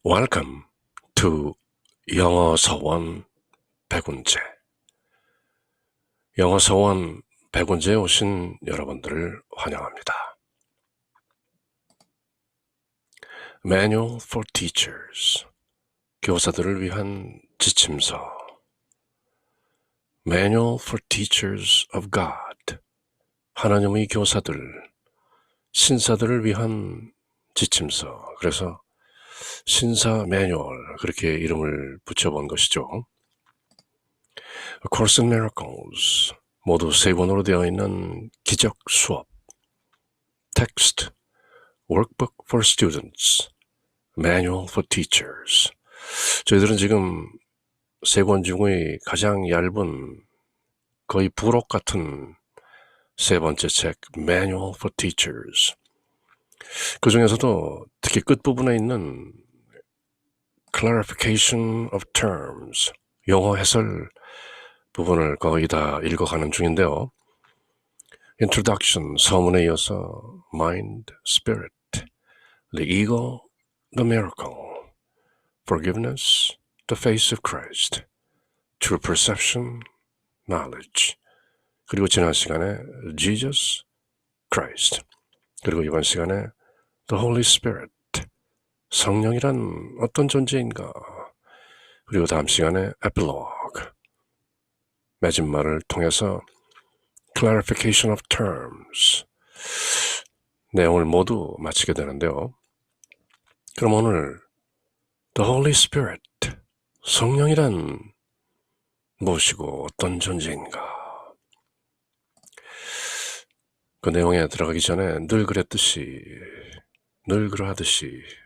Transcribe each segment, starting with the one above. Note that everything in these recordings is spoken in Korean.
Welcome to 영어 서원 백운재. 영어 서원 백운재에 오신 여러분들을 환영합니다. Manual for Teachers, 교사들을 위한 지침서. Manual for Teachers of God, 하나님의 교사들, 신사들을 위한 지침서. 그래서 신사 매뉴얼, 그렇게 이름을 붙여본 것이죠. A Course in Miracles, 모두 세 권으로 되어 있는 기적 수업. Text, Workbook for Students, Manual for Teachers. 저희들은 지금 세 권 중의 가장 얇은, 거의 부록 같은 세 번째 책, Manual for Teachers. 그 중에서도 특히 끝부분에 있는 Clarification of Terms, 용어 해설 부분을 거의 다 읽어가는 중인데요. Introduction, 서문에 이어서 Mind, Spirit, The Ego, The Miracle, Forgiveness, The Face of Christ, True Perception, Knowledge, 그리고 지난 시간에 Jesus, Christ, 그리고 이번 시간에 The Holy Spirit, 성령이란 어떤 존재인가, 그리고 다음 시간에 Epilogue, 마지막을 통해서 Clarification of Terms, 내용을 모두 마치게 되는데요. 그럼 오늘 The Holy Spirit, 성령이란 무엇이고 어떤 존재인가? 그 내용에 들어가기 전에 늘 그러하듯이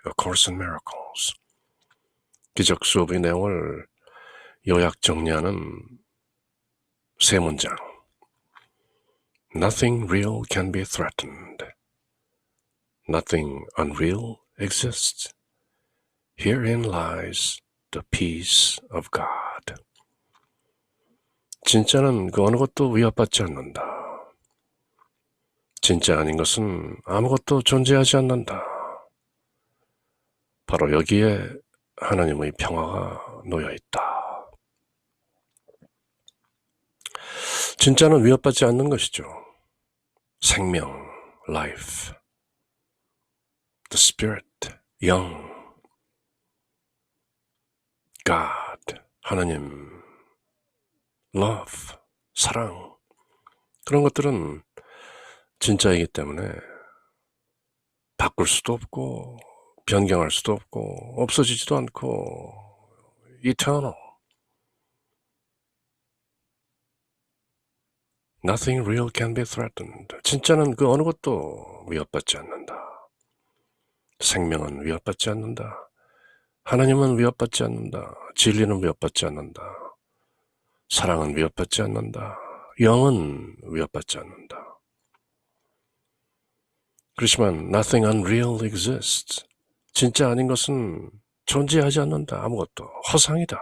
A Course in Miracles, 기적 수업의 내용을 요약 정리하는 세 문장. Nothing real can be threatened. Nothing unreal exists. Herein lies the peace of God. 진짜는 그 어느 것도 위협받지 않는다. 진짜 아닌 것은 아무것도 존재하지 않는다. 바로 여기에 하나님의 평화가 놓여있다. 진짜는 위협받지 않는 것이죠. 생명, life, the spirit, 영, God, 하나님, love, 사랑, 그런 것들은 진짜이기 때문에 바꿀 수도 없고 변경할 수도 없고 없어지지도 않고 eternal. Nothing real can be threatened. 진짜는 그 어느 것도 위협받지 않는다. 생명은 위협받지 않는다. 하나님은 위협받지 않는다. 진리는 위협받지 않는다. 사랑은 위협받지 않는다. 영은 위협받지 않는다. 그렇지만 nothing unreal exists. 진짜 아닌 것은 존재하지 않는다. 아무것도. 허상이다.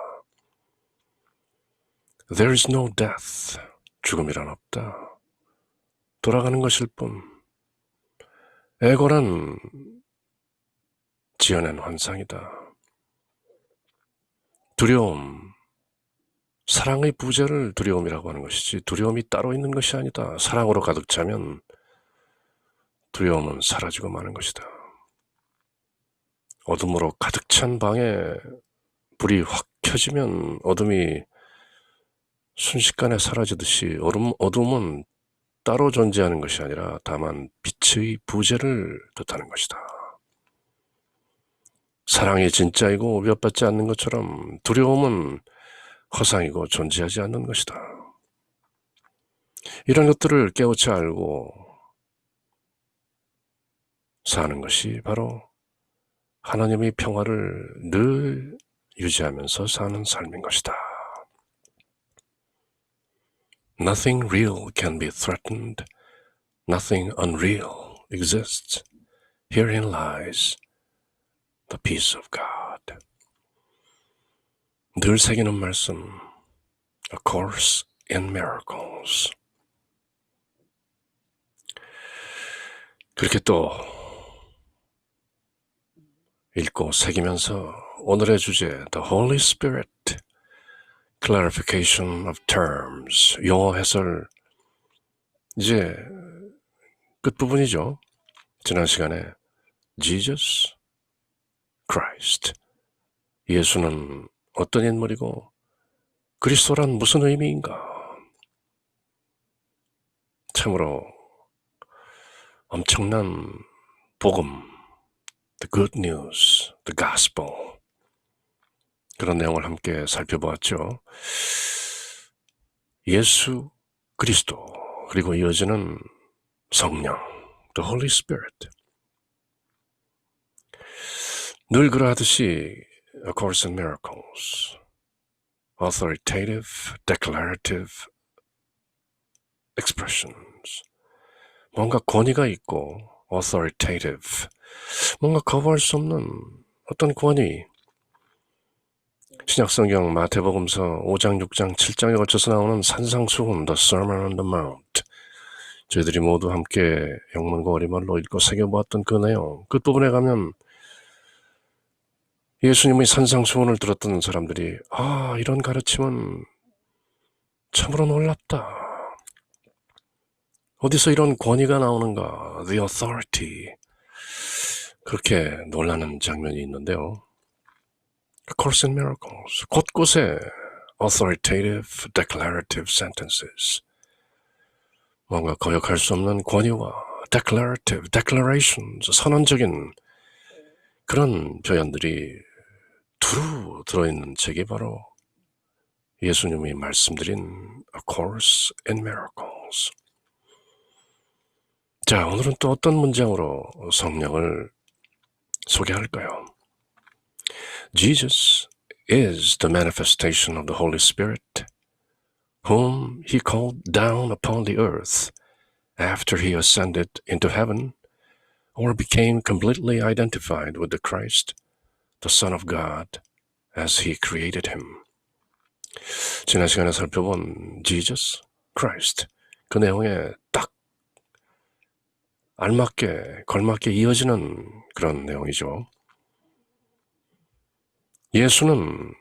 There is no death. 죽음이란 없다. 돌아가는 것일 뿐. 에고란 지어낸 환상이다. 두려움, 사랑의 부재를 두려움이라고 하는 것이지 두려움이 따로 있는 것이 아니다. 사랑으로 가득 차면 두려움은 사라지고 마는 것이다. 어둠으로 가득 찬 방에 불이 확 켜지면 어둠이 순식간에 사라지듯이 어둠은 따로 존재하는 것이 아니라 다만 빛의 부재를 뜻하는 것이다. 사랑이 진짜이고 위협받지 않는 것처럼 두려움은 허상이고 존재하지 않는 것이다. 이런 것들을 깨우쳐 알고 사는 것이 바로 하나님의 평화를 늘 유지하면서 사는 삶인 것이다. Nothing real can be threatened. Nothing unreal exists. Herein lies the peace of God. 늘 새기는 말씀, A Course in Miracles. 그렇게 또 읽고 새기면서 오늘의 주제 The Holy Spirit, Clarification of Terms, 용어 해설 이제 끝부분이죠. 지난 시간에 Jesus Christ, 예수는 어떤 인물이고 그리스도란 무슨 의미인가? 참으로 엄청난 복음, the good news, the gospel, 그런 내용을 함께 살펴보았죠. 예수 그리스도, 그리고 이어지는 성령, the Holy Spirit. 늘 그러하듯이 A Course in Miracles, authoritative, declarative expressions, 뭔가 권위가 있고 authoritative, 뭔가 거부할 수 없는 어떤 권위. 신약성경 마태복음서 5장, 6장, 7장에 걸쳐서 나오는 산상수훈, The Sermon on the Mount, 저희들이 모두 함께 영문과 우리말로 읽고 새겨보았던 그 내용, 끝부분에 가면 예수님의 산상수훈을 들었던 사람들이 이런 가르침은 참으로 놀랍다. 어디서 이런 권위가 나오는가? The authority. 그렇게 놀라는 장면이 있는데요. A Course in Miracles. 곳곳에 authoritative, declarative sentences. 뭔가 거역할 수 없는 권위와 declarative, declarations, 선언적인 그런 표현들이 두루 들어있는 책이 바로 예수님이 말씀드린 A Course in Miracles. 자, 오늘은 또 어떤 문장으로 성령을 소개할까요? Jesus is the manifestation of the Holy Spirit, whom he called down upon the earth after he ascended into heaven or became completely identified with the Christ, the Son of God, as he created him. 지난 시간에 살펴본 Jesus Christ, 그 내용에 딱 알맞게, 걸맞게 이어지는 그런 내용이죠. 예수는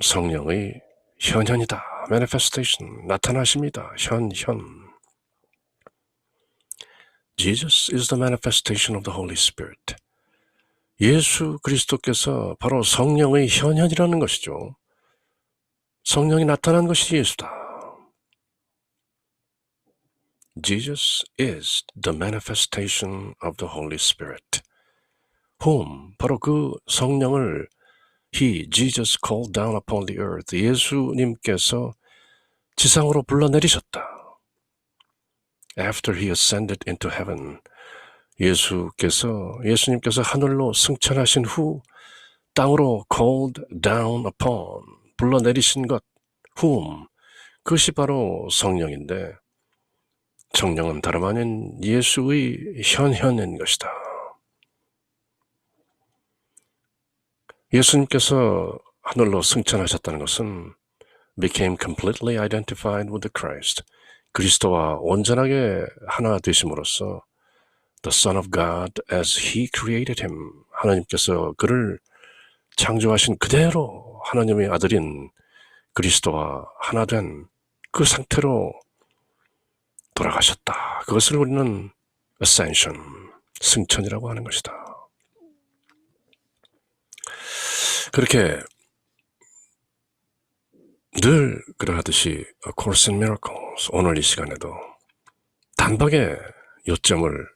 성령의 현현이다. manifestation, 나타나십니다. 현현. Jesus is the manifestation of the Holy Spirit. 예수 그리스도께서 바로 성령의 현현이라는 것이죠. 성령이 나타난 것이 예수다. Jesus is the manifestation of the Holy Spirit, whom, 바로 그 성령을 Jesus called down upon the earth, 예수님께서 지상으로 불러내리셨다. After he ascended into heaven, 예수님께서 하늘로 승천하신 후 땅으로 called down upon, 불러내리신 것, whom, 그것이 바로 성령인데 성령은 다름 아닌 예수의 현현인 것이다. 예수님께서 하늘로 승천하셨다는 것은 became completely identified with the Christ, 그리스도와 온전하게 하나 되심으로써 the Son of God as he created him, 하나님께서 그를 창조하신 그대로 하나님의 아들인 그리스도와 하나 된 그 상태로 돌아가셨다. 그것을 우리는 ascension, 승천이라고 하는 것이다. 그렇게 늘 그러하듯이 A Course in Miracles, 오늘 이 시간에도 단박에 요점을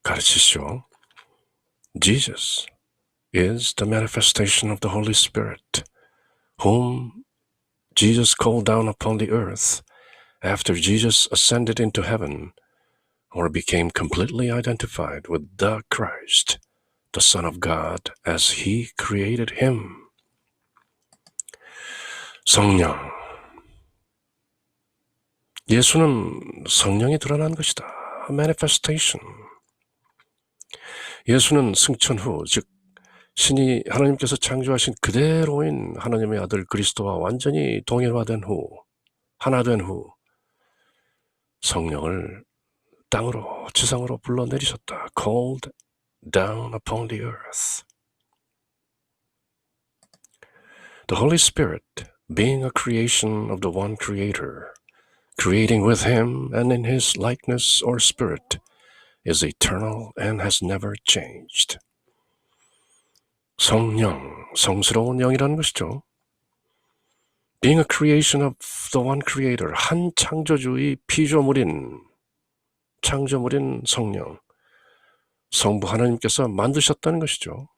가르치시죠. Jesus is the manifestation of the Holy Spirit, whom Jesus called down upon the earth after Jesus ascended into heaven or became completely identified with the Christ, the Son of God, as he created him. 성령. 예수는 성령이 드러난 것이다. manifestation. 예수는 승천 후, 즉 신이 하나님께서 창조하신 그대로인 하나님의 아들 그리스도와 완전히 동일화된 후, 하나 된 후 성령을 땅으로, 지상으로 불러내리셨다. called down upon the earth. The Holy Spirit, being a creation of the one Creator, creating with Him and in His likeness or spirit, is eternal and has never changed. 성령, 성스러운 영이라는 것이죠. Being a creation of the one Creator, 한 창조주의 피조물인 창조물인 성령, 성부 하나님께서 만드셨다는 것이죠.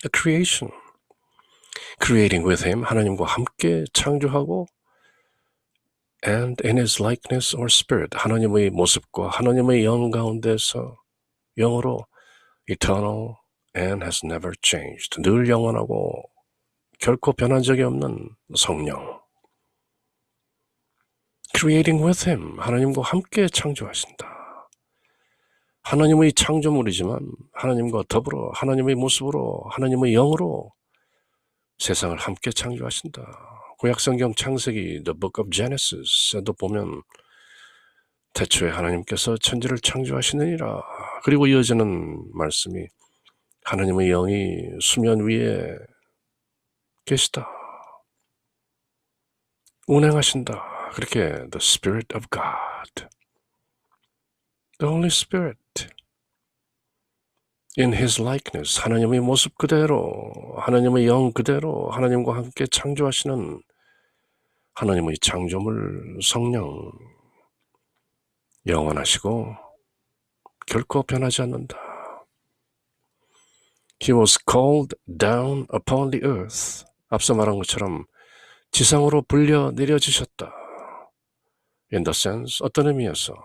A creation, creating with Him, 하나님과 함께 창조하고 and in His likeness or spirit, 하나님의 모습과 하나님의 영 가운데서 영으로 eternal and has never changed, 늘 영원하고 결코 변한 적이 없는 성령. Creating with Him, 하나님과 함께 창조하신다. 하나님의 창조물이지만 하나님과 더불어 하나님의 모습으로 하나님의 영으로 세상을 함께 창조하신다. 구약성경 창세기 The Book of Genesis에도 보면 태초에 하나님께서 천지를 창조하시느니라. 그리고 이어지는 말씀이 하나님의 영이 수면 위에 계시다. 운행하신다. 그렇게 The Spirit of God, The Holy Spirit, in His likeness, 하나님의 모습 그대로, 하나님의 영 그대로 하나님과 함께 창조하시는 하나님의 창조물 성령, 영원하시고 결코 변하지 않는다. He was called down upon the earth. 앞서 말한 것처럼 지상으로 불려 내려지셨다. In the sense, 어떤 의미에서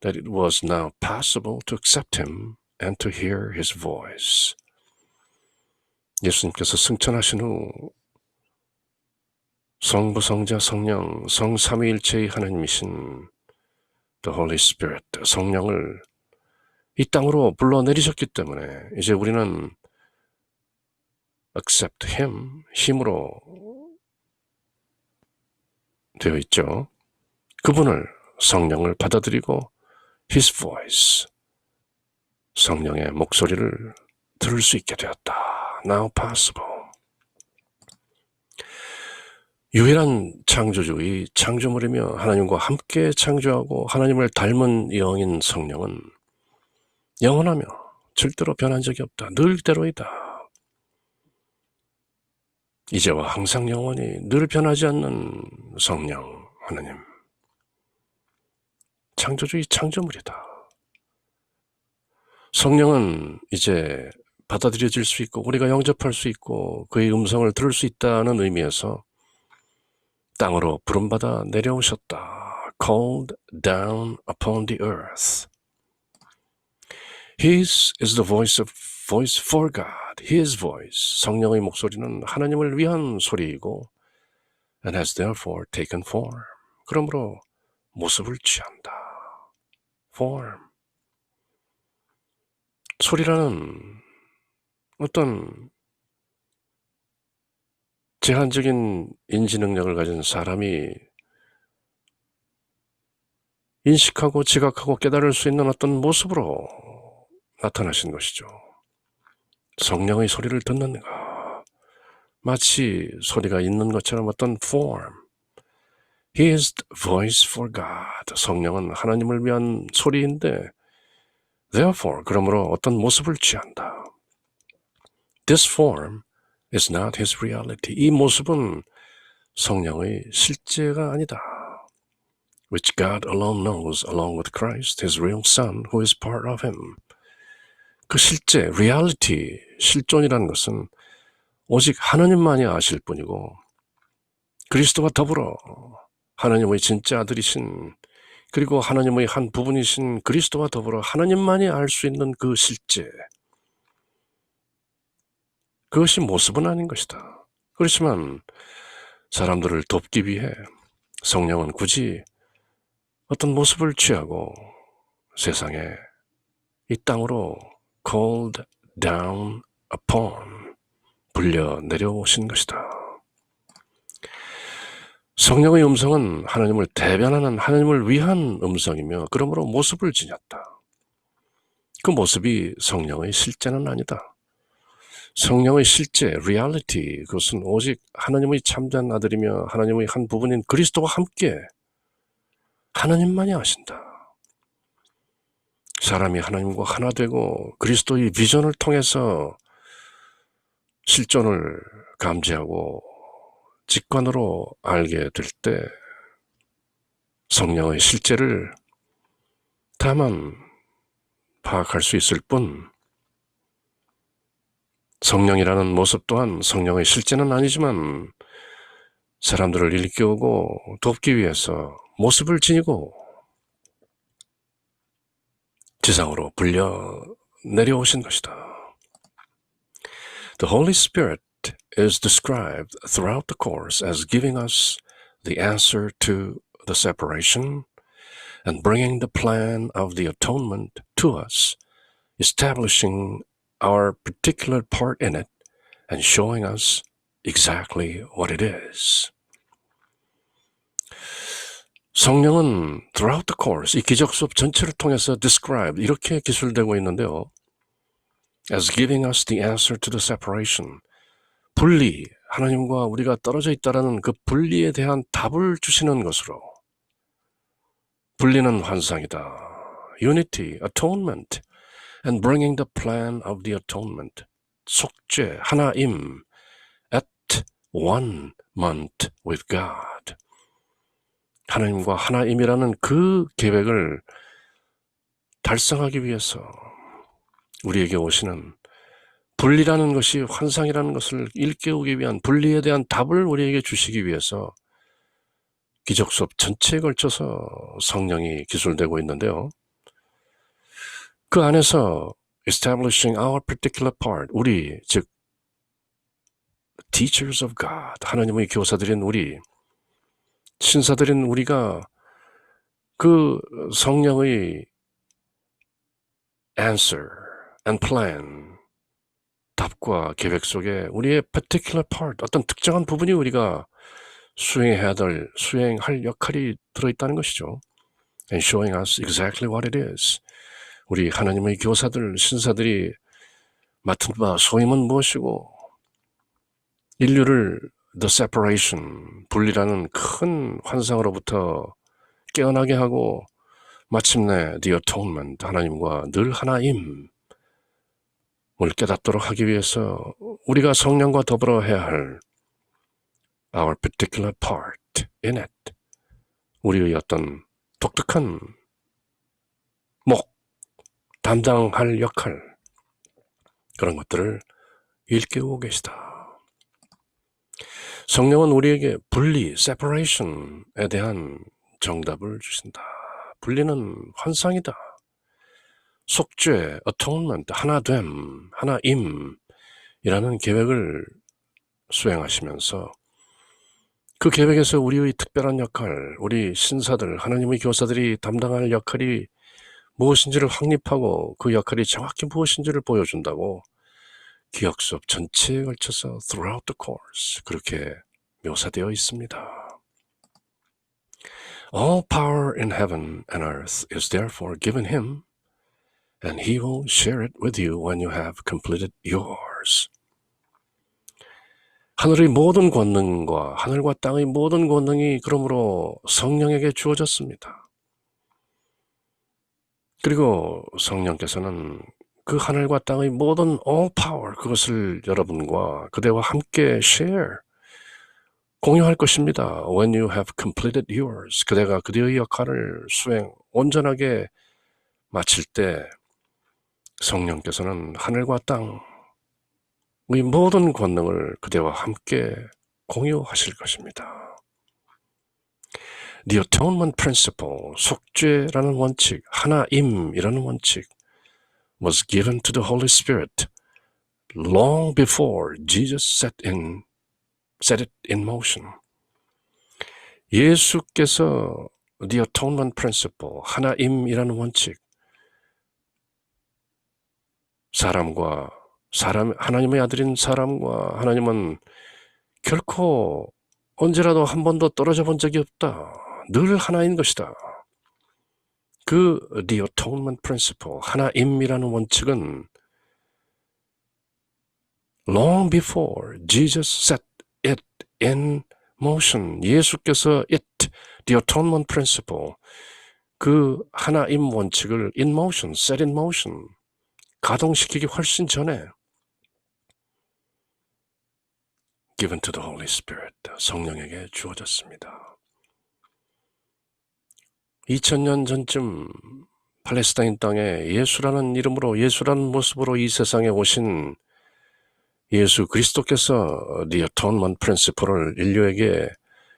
that it was now possible to accept Him and to hear His voice. 예수님께서 승천하신 후 성부, 성자, 성령, 성삼위일체의 하나님이신 The Holy Spirit, 성령을 이 땅으로 불러내리셨기 때문에 이제 우리는 accept Him, 힘으로 되어 있죠. 그분을, 성령을 받아들이고 His voice, 성령의 목소리를 들을 수 있게 되었다. Now possible. 유일한 창조주의 창조물이며 하나님과 함께 창조하고 하나님을 닮은 영인 성령은 영원하며 절대로 변한 적이 없다. 늘 그대로이다. 이제와 항상 영원히 늘 변하지 않는 성령 하나님. 창조주의 창조물이다. 성령은 이제 받아들여질 수 있고 우리가 영접할 수 있고 그의 음성을 들을 수 있다는 의미에서 땅으로 부름받아 내려오셨다. Called down upon the earth. His is the voice for God. His voice. 성령의 목소리는 하나님을 위한 소리이고 and has therefore taken form. 그러므로 모습을 취한다. Form. 소리라는 어떤 제한적인 인지 능력을 가진 사람이 인식하고 지각하고 깨달을 수 있는 어떤 모습으로 나타나신 것이죠. 성령의 소리를 듣는가? 마치 소리가 있는 것처럼 어떤 form. He is the voice for God. 성령은 하나님을 위한 소리인데 therefore, 그러므로 어떤 모습을 취한다. This form is not his reality. 이 모습은 성령의 실제가 아니다. Which God alone knows along with Christ, his real son, who is part of him. 그 실제, reality, 실존이라는 것은 오직 하나님만이 아실 뿐이고 그리스도와 더불어 하나님의 진짜 아들이신 그리고 하나님의 한 부분이신 그리스도와 더불어 하나님만이 알 수 있는 그 실제, 그것이 모습은 아닌 것이다. 그렇지만 사람들을 돕기 위해 성령은 굳이 어떤 모습을 취하고 세상에 이 땅으로 called down upon, 불려 내려오신 것이다. 성령의 음성은 하나님을 대변하는 하나님을 위한 음성이며 그러므로 모습을 지녔다. 그 모습이 성령의 실제는 아니다. 성령의 실제, reality, 그것은 오직 하나님의 참된 아들이며 하나님의 한 부분인 그리스도와 함께 하나님만이 아신다. 사람이 하나님과 하나 되고 그리스도의 비전을 통해서 실존을 감지하고 직관으로 알게 될 때 성령의 실제를 다만 파악할 수 있을 뿐, 성령이라는 모습 또한 성령의 실제는 아니지만 사람들을 일깨우고 돕기 위해서 모습을 지니고 지상으로 불려 내려오신 것이다. The Holy Spirit is described throughout the course as giving us the answer to the separation and bringing the plan of the atonement to us, establishing our particular part in it and showing us exactly what it is. 성령은 throughout the course, 이 기적 수업 전체를 통해서 describe, 이렇게 기술되고 있는데요. as giving us the answer to the separation, 분리, 하나님과 우리가 떨어져 있다라는 그 분리에 대한 답을 주시는 것으로, 분리는 환상이다. unity, atonement, and bringing the plan of the atonement, 속죄, 하나임, at one month with God. 하나님과 하나임이라는 그 계획을 달성하기 위해서 우리에게 오시는 분리라는 것이 환상이라는 것을 일깨우기 위한, 분리에 대한 답을 우리에게 주시기 위해서 기적 수업 전체에 걸쳐서 성령이 기술되고 있는데요. 그 안에서 establishing our particular part, 우리, 즉 teachers of God, 하나님의 교사들인 우리, 신사들인 우리가 그 성령의 answer and plan, 답과 계획 속에 우리의 particular part, 어떤 특정한 부분이 우리가 수행할 역할이 들어있다는 것이죠. And showing us exactly what it is. 우리 하나님의 교사들, 신사들이 맡은 바 소임은 무엇이고, 인류를 the separation, 분리라는 큰 환상으로부터 깨어나게 하고 마침내 the atonement, 하나님과 늘 하나임을 깨닫도록 하기 위해서 우리가 성령과 더불어 해야 할 our particular part in it, 우리의 어떤 독특한 담당할 역할, 그런 것들을 일깨우고 계시다. 성령은 우리에게 분리, separation에 대한 정답을 주신다. 분리는 환상이다. 속죄, atonement, 하나됨, 하나임이라는 계획을 수행하시면서 그 계획에서 우리의 특별한 역할, 우리 신사들, 하나님의 교사들이 담당할 역할이 무엇인지를 확립하고 그 역할이 정확히 무엇인지를 보여준다고 기억 수업 전체에 걸쳐서 throughout the course 그렇게 묘사되어 있습니다. All power in heaven and earth is therefore given him, and he will share it with you when you have completed yours. 하늘의 모든 권능과 하늘과 땅의 모든 권능이 그러므로 성령에게 주어졌습니다. 그리고 성령께서는 그 하늘과 땅의 모든 all power, 그것을 여러분과 그대와 함께 share, 공유할 것입니다. When you have completed yours, 그대가 그대의 역할을 온전하게 마칠 때 성령께서는 하늘과 땅의 모든 권능을 그대와 함께 공유하실 것입니다. The atonement principle, 속죄라는 원칙, 하나임이라는 원칙 was given to the Holy Spirit long before Jesus set it in motion. 예수께서 the atonement principle, 하나임이라는 원칙, 하나님의 아들인 사람과 하나님은 결코 언제라도 한 번도 떨어져 본 적이 없다. 늘 하나인 것이다. The Atonement Principle, 하나임이라는 원칙은 long before Jesus set it in motion, 예수께서 The Atonement Principle, 그 하나임 원칙을 in motion, set in motion, 가동시키기 훨씬 전에 given to the Holy Spirit, 성령에게 주어졌습니다. 2000년 전쯤 팔레스타인 땅에 예수라는 이름으로, 예수라는 모습으로 이 세상에 오신 예수 그리스도께서 The Atonement Principle을 인류에게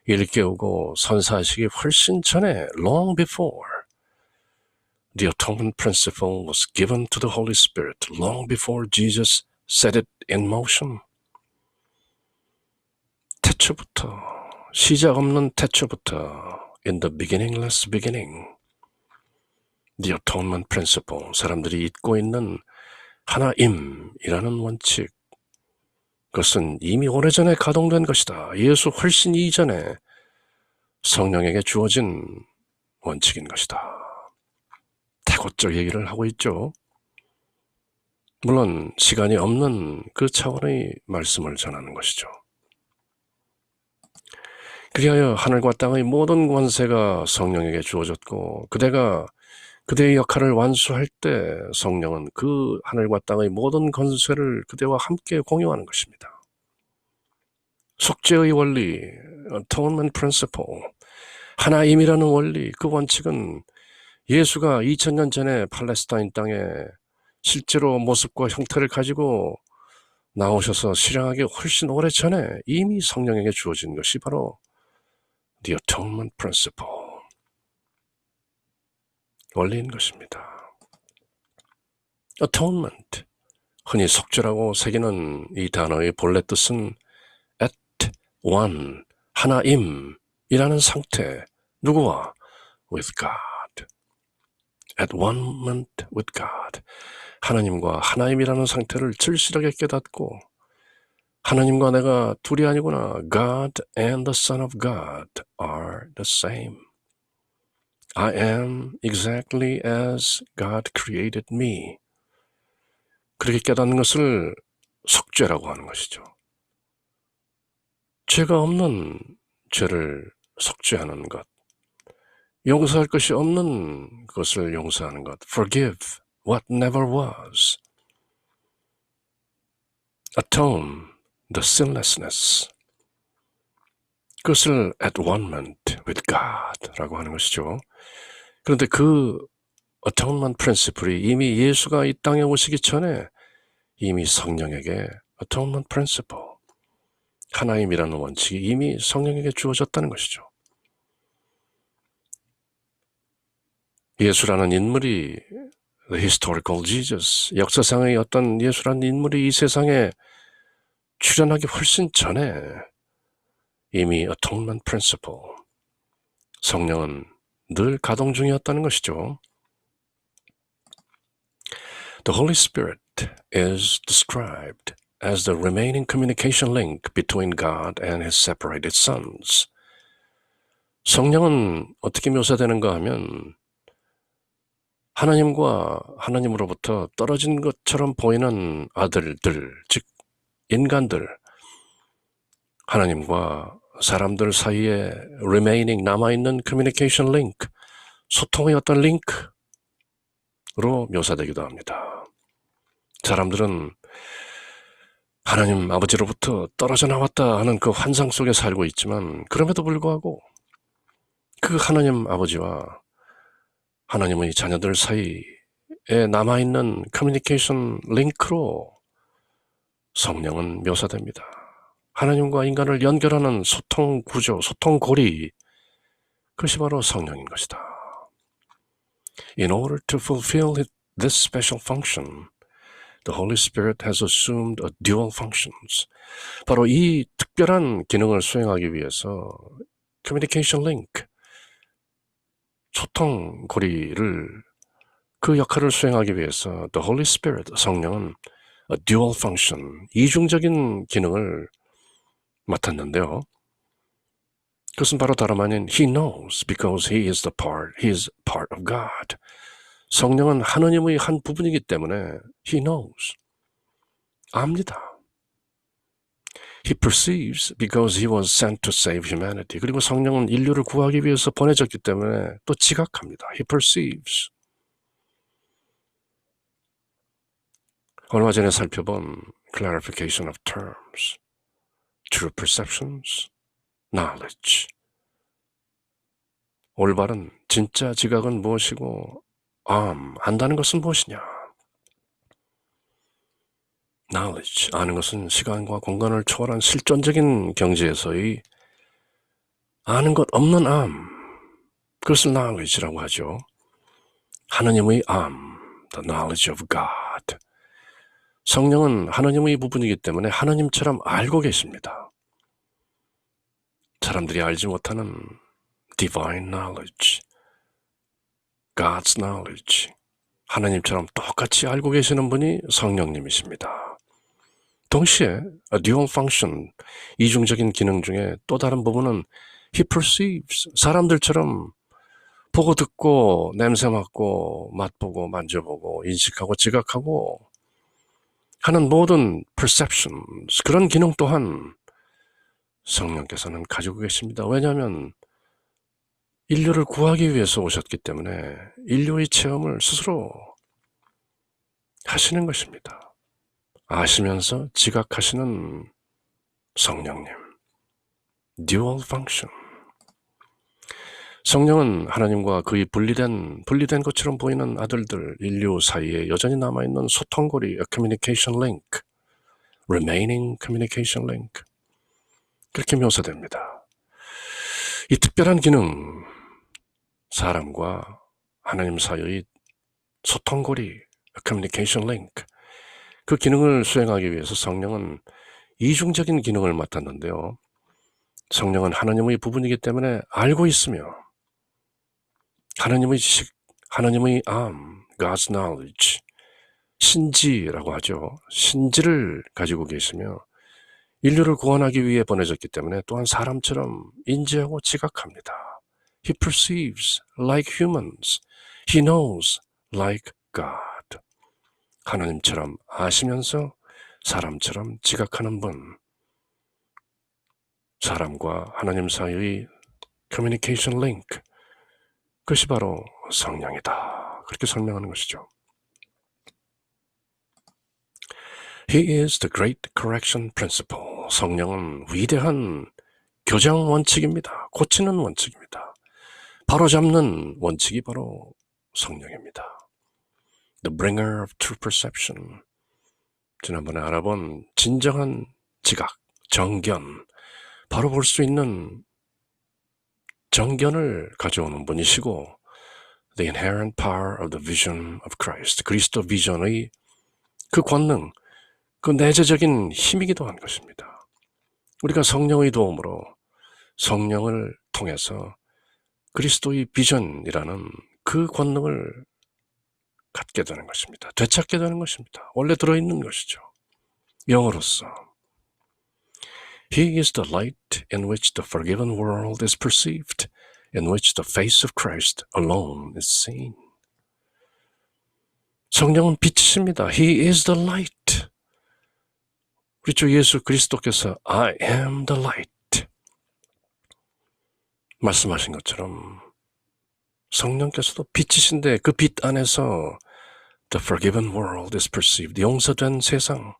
일깨우고 선사하시기 훨씬 전에, long before The Atonement Principle was given to the Holy Spirit, long before Jesus set it in motion. 태초부터, 시작 없는 태초부터, in the beginningless beginning, The Atonement Principle, 사람들이 잊고 있는 하나임이라는 원칙, 그것은 이미 오래전에 가동된 것이다. 예수 훨씬 이전에 성령에게 주어진 원칙인 것이다. 태고적 얘기를 하고 있죠. 물론 시간이 없는 그 차원의 말씀을 전하는 것이죠. 그리하여 하늘과 땅의 모든 권세가 성령에게 주어졌고, 그대가 그대의 역할을 완수할 때 성령은 그 하늘과 땅의 모든 권세를 그대와 함께 공유하는 것입니다. 속죄의 원리, Atonement Principle, 하나임이라는 원리, 그 원칙은 예수가 2000년 전에 팔레스타인 땅에 실제로 모습과 형태를 가지고 나오셔서 실행하기 훨씬 오래 전에 이미 성령에게 주어진 것이 바로 The Atonement Principle, 원리인 것입니다. Atonement, 흔히 속죄라고 새기는 이 단어의 본래 뜻은 at one, 하나임이라는 상태, 누구와? With God. At one moment with God. 하나님과 하나임이라는 상태를 절실하게 깨닫고, 하나님과 내가 둘이 아니구나. God and the Son of God are the same. I am exactly as God created me. 그렇게 깨닫는 것을 속죄라고 하는 것이죠. 죄가 없는 죄를 속죄하는 것, 용서할 것이 없는 것을 용서하는 것, forgive what never was, atone the sinlessness, 그것을 at one moment with God 라고 하는 것이죠. 그런데 그 Atonement Principle이 이미 예수가 이 땅에 오시기 전에 이미 성령에게 Atonement Principle, 하나임이라는 원칙이 이미 성령에게 주어졌다는 것이죠. 예수라는 인물이, the historical Jesus, 역사상의 어떤 예수라는 인물이 이 세상에 출현하기 훨씬 전에 이미 Atonement Principle, 성령은 늘 가동 중이었다는 것이죠. The Holy Spirit is described as the remaining communication link between God and His separated sons. 성령은 어떻게 묘사되는가 하면 하나님과 하나님으로부터 떨어진 것처럼 보이는 아들들, 즉 인간들, 하나님과 사람들 사이에 remaining, 남아있는 communication link, 소통의 어떤 링크로 묘사되기도 합니다. 사람들은 하나님 아버지로부터 떨어져 나왔다 하는 그 환상 속에 살고 있지만, 그럼에도 불구하고 그 하나님 아버지와 하나님의 자녀들 사이에 남아있는 커뮤니케이션 링크로 성령은 묘사됩니다. 하나님과 인간을 연결하는 소통 구조, 소통 고리, 그것이 바로 성령인 것이다. In order to fulfill this special function, the Holy Spirit has assumed a dual functions. 바로 이 특별한 기능을 수행하기 위해서 communication link, 소통 고리를, 그 역할을 수행하기 위해서 the Holy Spirit, 성령은 a dual function, 이중적인 기능을 맡았는데요. 그것은 바로 다름 아닌 He knows because He is part of God. 성령은 하느님의 한 부분이기 때문에 He knows. 압니다. He perceives because He was sent to save humanity. 그리고 성령은 인류를 구하기 위해서 보내졌기 때문에 또 지각합니다. He perceives. 얼마 전에 살펴본 clarification of terms, true perceptions, knowledge. 올바른 진짜 지각은 무엇이고 안다는 것은 무엇이냐? knowledge, 아는 것은 시간과 공간을 초월한 실존적인 경지에서의 아는 것 없는 그것을 knowledge라고 하죠. 하느님의 the knowledge of God. 성령은 하느님의 부분이기 때문에 하느님처럼 알고 계십니다. 사람들이 알지 못하는 divine knowledge, God's knowledge, 하나님처럼 똑같이 알고 계시는 분이 성령님이십니다. 동시에 dual function, 이중적인 기능 중에 또 다른 부분은 He perceives, 사람들처럼 보고 듣고 냄새 맡고 맛보고 만져보고 인식하고 지각하고 하는 모든 perceptions, 그런 기능 또한 성령께서는 가지고 계십니다. 왜냐하면 인류를 구하기 위해서 오셨기 때문에 인류의 체험을 스스로 하시는 것입니다. 아시면서 지각하시는 성령님. dual function. 성령은 하나님과 거의 분리된 것처럼 보이는 아들들, 인류 사이에 여전히 남아있는 소통고리, communication link, remaining communication link. 그렇게 묘사됩니다. 이 특별한 기능, 사람과 하나님 사이의 소통고리, communication link, 그 기능을 수행하기 위해서 성령은 이중적인 기능을 맡았는데요. 성령은 하나님의 부분이기 때문에 알고 있으며 하나님의 지식, 하나님의 God's knowledge, 신지라고 하죠. 신지를 가지고 계시며 인류를 구원하기 위해 보내졌기 때문에 또한 사람처럼 인지하고 지각합니다. He perceives like humans. He knows like God. 하나님처럼 아시면서 사람처럼 지각하는 분. 사람과 하나님 사이의 communication link. 그것이 바로 성령이다. 그렇게 설명하는 것이죠. He is the great correction principle. 성령은 위대한 교정 원칙입니다. 고치는 원칙입니다. 바로잡는 원칙이 바로 성령입니다. The bringer of true perception. 지난번에 알아본 진정한 지각, 정견, 바로 볼 수 있는 정견을 가져오는 분이시고 the inherent power of the vision of Christ. 그리스도 비전의 그 권능, 그 내재적인 힘이기도 한 것입니다. 우리가 성령의 도움으로 성령을 통해서 그리스도의 비전이라는 그 권능을 갖게 되는 것입니다. 되찾게 되는 것입니다. 원래 들어있는 것이죠. 영으로서. He is the light in which the forgiven world is perceived, in which the face of Christ alone is seen. 성령은 빛이십니다. He is the light. 우리 주 예수 그리스도께서 I am the light 말씀하신 것처럼 성령께서도 빛이신데 그 빛 안에서 the forgiven world is perceived. 용서된 세상,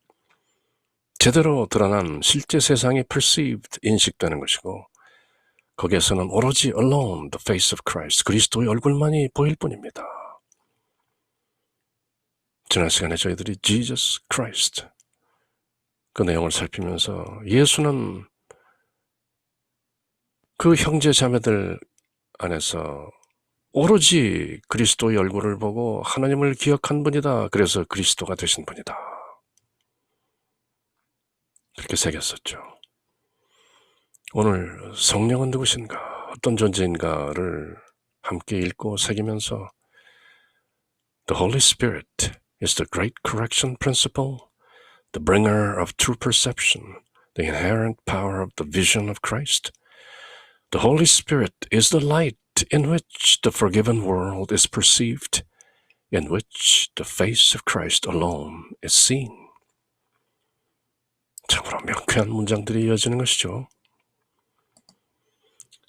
제대로 드러난 실제 세상이 perceived, 인식되는 것이고 거기에서는 오로지 alone the face of Christ, 그리스도의 얼굴만이 보일 뿐입니다. 지난 시간에 저희들이 Jesus Christ 그 내용을 살피면서 예수는 그 형제 자매들 안에서 오로지 그리스도의 얼굴을 보고 하나님을 기억한 분이다. 그래서 그리스도가 되신 분이다. 그렇게 새겼었죠. 오늘 성령은 누구신가, 어떤 존재인가를 함께 읽고 새기면서 The Holy Spirit is the great correction principle, the bringer of true perception, the inherent power of the vision of Christ. The Holy Spirit is the light in which the forgiven world is perceived, in which the face of Christ alone is seen. 참으로 명쾌한 문장들이 이어지는 것이죠.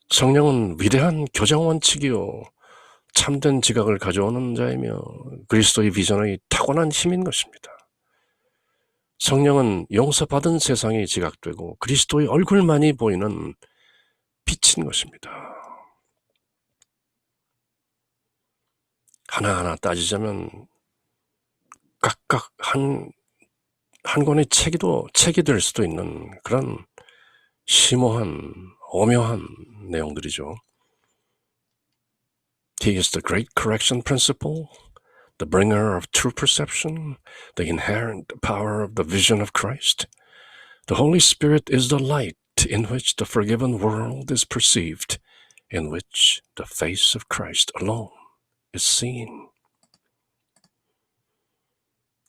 성령은 위대한 교장 원칙이요 참된 지각을 가져오는 자이며 그리스도의 비전의 타고난 힘인 것입니다. 성령은 용서받은 세상이 지각되고 그리스도의 얼굴만이 보이는 빛인 것입니다. 하나하나 따지자면 각각 한 권의 책이 될 수도 있는 그런 심오한 오묘한 내용들이죠. He is the great correction principle, the bringer of true perception, the inherent power of the vision of Christ. The Holy Spirit is the light in which the forgiven world is perceived, in which the face of Christ alone is seen.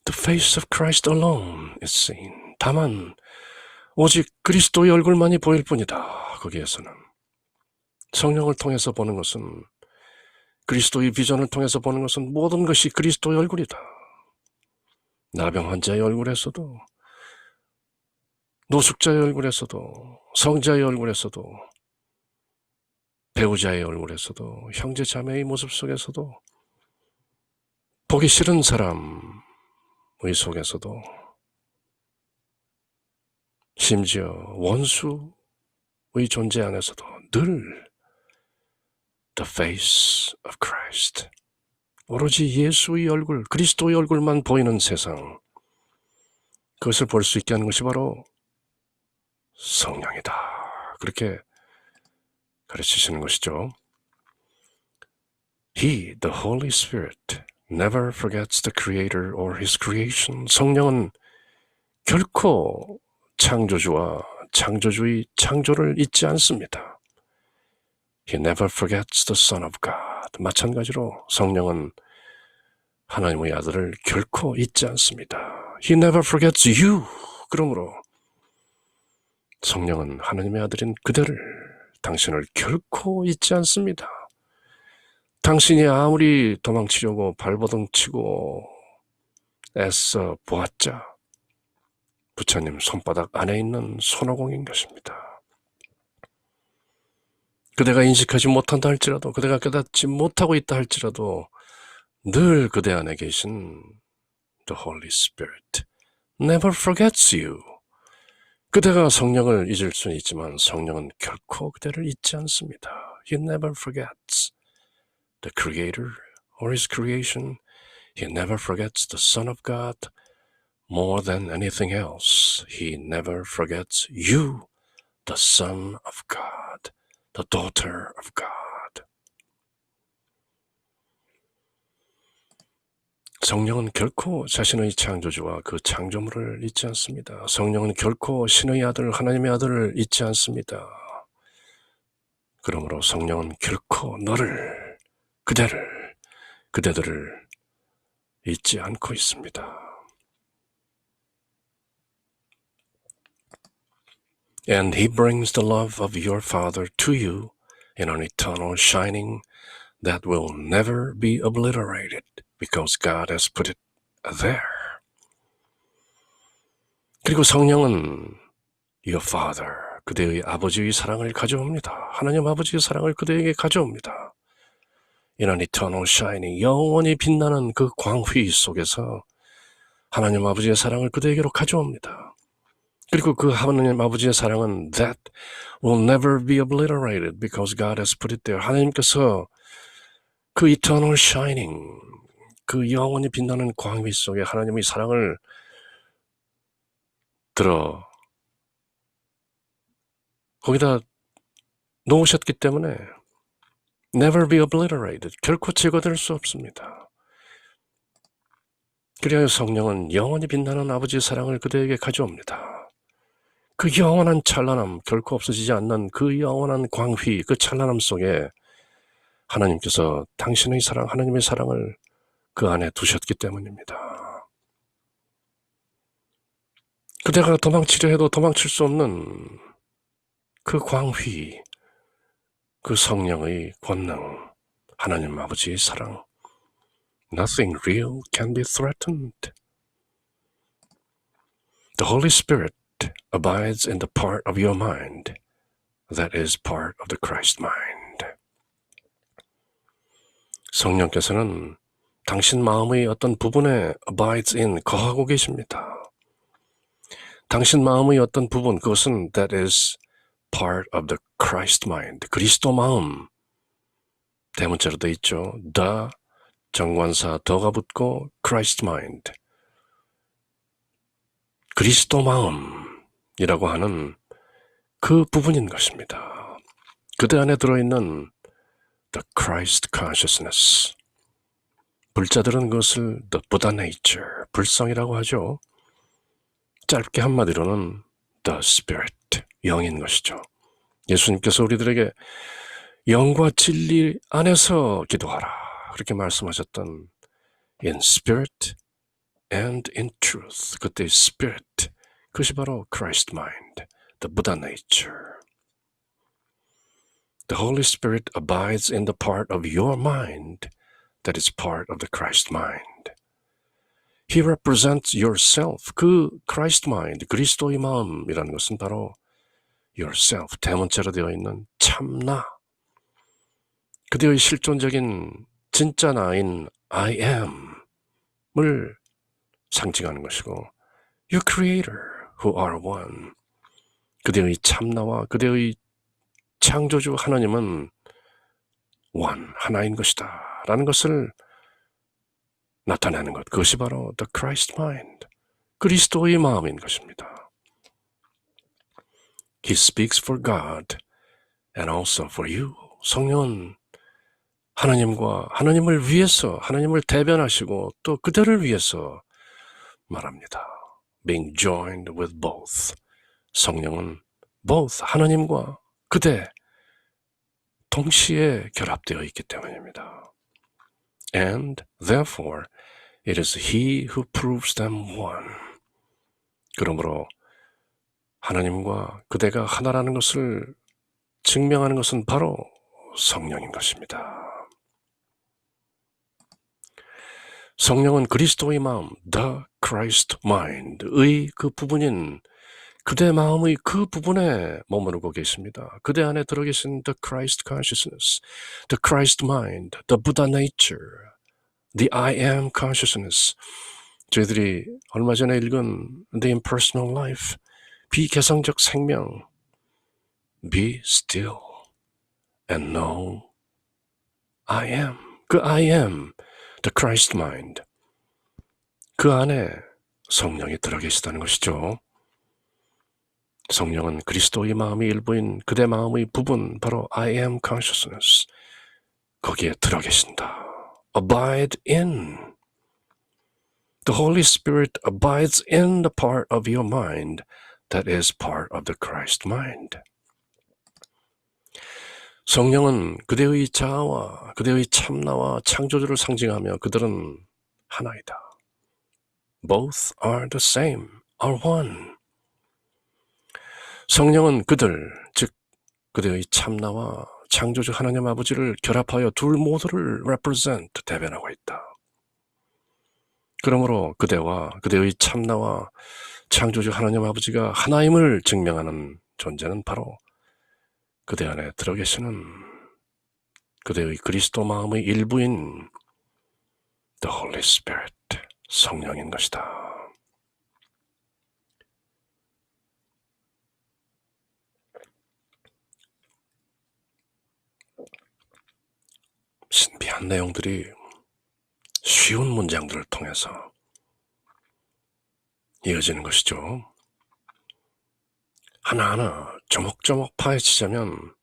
The face of Christ alone is seen. 다만 오직 그리스도의 얼굴만이 보일 뿐이다. 거기에서는 성령을 통해서 보는 것은 그리스도의 비전을 통해서 보는 것은 모든 것이 그리스도의 얼굴이다. 나병 환자의 얼굴에서도 노숙자의 얼굴에서도 성자의 얼굴에서도 배우자의 얼굴에서도 형제 자매의 모습 속에서도 보기 싫은 사람의 속에서도 심지어 원수의 존재 안에서도 늘 The face of Christ. 오로지 예수의 얼굴, 그리스도의 얼굴만 보이는 세상. 그것을 볼 수 있게 하는 것이 바로 성령이다. 그렇게 가르치시는 것이죠. He, the Holy Spirit, never forgets the Creator or His creation. 성령은 결코 창조주와 창조주의 창조를 잊지 않습니다. He never forgets the Son of God. 마찬가지로 성령은 하나님의 아들을 결코 잊지 않습니다. He never forgets you. 그러므로 성령은 하나님의 아들인 그대를, 당신을 결코 잊지 않습니다. 당신이 아무리 도망치려고 발버둥 치고 애써 보았자 부처님 손바닥 안에 있는 손오공인 것입니다. 그대가 인식하지 못한다 할지라도, 그대가 깨닫지 못하고 있다 할지라도 늘 그대 안에 계신 The Holy Spirit never forgets you. 그대가 성령을 잊을 수는 있지만 성령은 결코 그대를 잊지 않습니다. He never forgets the Creator or His creation. He never forgets the Son of God. More than anything else, He never forgets you, the Son of God. The daughter of God. 성령은 결코 자신의 창조주와 그 창조물을 잊지 않습니다. 성령은 결코 신의 아들, 하나님의 아들을 잊지 않습니다. 그러므로 성령은 결코 너를, 그대들을 잊지 않고 있습니다. And He brings the love of your Father to you in an eternal shining that will never be obliterated because God has put it there. 그리고 성령은 your Father, 그대의 아버지의 사랑을 가져옵니다. 하나님 아버지의 사랑을 그대에게 가져옵니다. In an eternal shining, 영원히 빛나는 그 광휘 속에서 하나님 아버지의 사랑을 그대에게로 가져옵니다. 그리고 그 하나님 아버지의 사랑은 that will never be obliterated because God has put it there. 하나님께서 그 eternal shining, 그 영원히 빛나는 광휘 속에 하나님의 사랑을 들어 거기다 놓으셨기 때문에 never be obliterated, 결코 제거될 수 없습니다. 그리하여 성령은 영원히 빛나는 아버지의 사랑을 그대에게 가져옵니다. 그 영원한 찬란함, 결코 없어지지 않는 그 영원한 광휘, 그 찬란함 속에 하나님께서 당신의 사랑, 하나님의 사랑을 그 안에 두셨기 때문입니다. 그대가 도망치려 해도 도망칠 수 없는 그 광휘, 그 성령의 권능, 하나님 아버지의 사랑. Nothing real can be threatened. The Holy Spirit abides in the part of your mind that is part of the Christ mind. 성령께서는 당신 마음의 어떤 부분에 abides in, 거하고 계십니다. 당신 마음의 어떤 부분, 그것은 that is part of the Christ mind, 그리스도 마음. 대문자로 돼 있죠. the, 정관사 더가 붙고 Christ mind, 그리스도 마음이라고 하는 그 부분인 것입니다. 그대 안에 들어있는 the Christ consciousness. 불자들은 그것을 the Buddha nature, 불성이라고 하죠. 짧게 한마디로는 the Spirit, 영인 것이죠. 예수님께서 우리들에게 영과 진리 안에서 기도하라, 그렇게 말씀하셨던 in spirit and in truth. 그때의 spirit, 그것이 바로 Christ mind, the Buddha nature. The Holy Spirit abides in the part of your mind that is part of the Christ mind. He represents yourself. 그 Christ mind, 그리스도의 마음이라는 것은 바로 yourself, 대문자로 되어 있는 참나, 그대의 실존적인 진짜 나인 I am을 상징하는 것이고, your creator who are one, 그대의 참나와 그대의 창조주 하나님은 one, 하나인 것이다 라는 것을 나타내는 것, 그것이 바로 the Christ mind, 그리스도의 마음인 것입니다. He speaks for God and also for you. 성령은 하나님과 하나님을 위해서, 하나님을 대변하시고 또 그대를 위해서 말합니다. Being joined with both. 성령은 both, 하나님과 그대 동시에 결합되어 있기 때문입니다. And therefore it is he who proves them one. 그러므로 하나님과 그대가 하나라는 것을 증명하는 것은 바로 성령인 것입니다. 성령은 그리스도의 마음, the Christ mind의 그 부분인 그대 마음의 그 부분에 머무르고 계십니다. 그대 안에 들어계신 the Christ consciousness, the Christ mind, the Buddha nature, the I am consciousness. 저희들이 얼마 전에 읽은 The Impersonal Life, 비개성적 생명, be still and know I am. 그 I am, the Christ mind, 그 안에 성령이 들어계시다는 것이죠. 성령은 그리스도의 마음의 일부인 그대 마음의 부분, 바로 I am consciousness, 거기에 들어계신다. Abide in. The Holy Spirit abides in the part of your mind that is part of the Christ mind. 성령은 그대의 자아와 그대의 참나와 창조주를 상징하며 그들은 하나이다. Both are the same, are one. 성령은 그들, 즉 그대의 참나와 창조주 하나님 아버지를 결합하여 둘 모두를 represent, 대변하고 있다. 그러므로 그대와 그대의 참나와 창조주 하나님 아버지가 하나임을 증명하는 존재는 바로 그대 안에 들어계시는 그대의 그리스도 마음의 일부인 The Holy Spirit, 성령인 것이다. 신비한 내용들이 쉬운 문장들을 통해서 이어지는 것이죠. 하나하나 조목조목 파헤치자면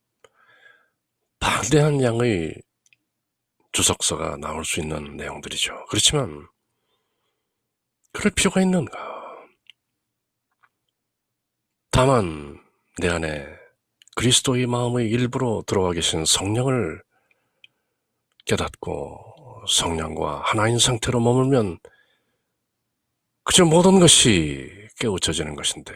방대한 양의 주석서가 나올 수 있는 내용들이죠. 그렇지만 그럴 필요가 있는가? 다만 내 안에 그리스도의 마음의 일부로 들어와 계신 성령을 깨닫고 성령과 하나인 상태로 머물면 그저 모든 것이 깨우쳐지는 것인데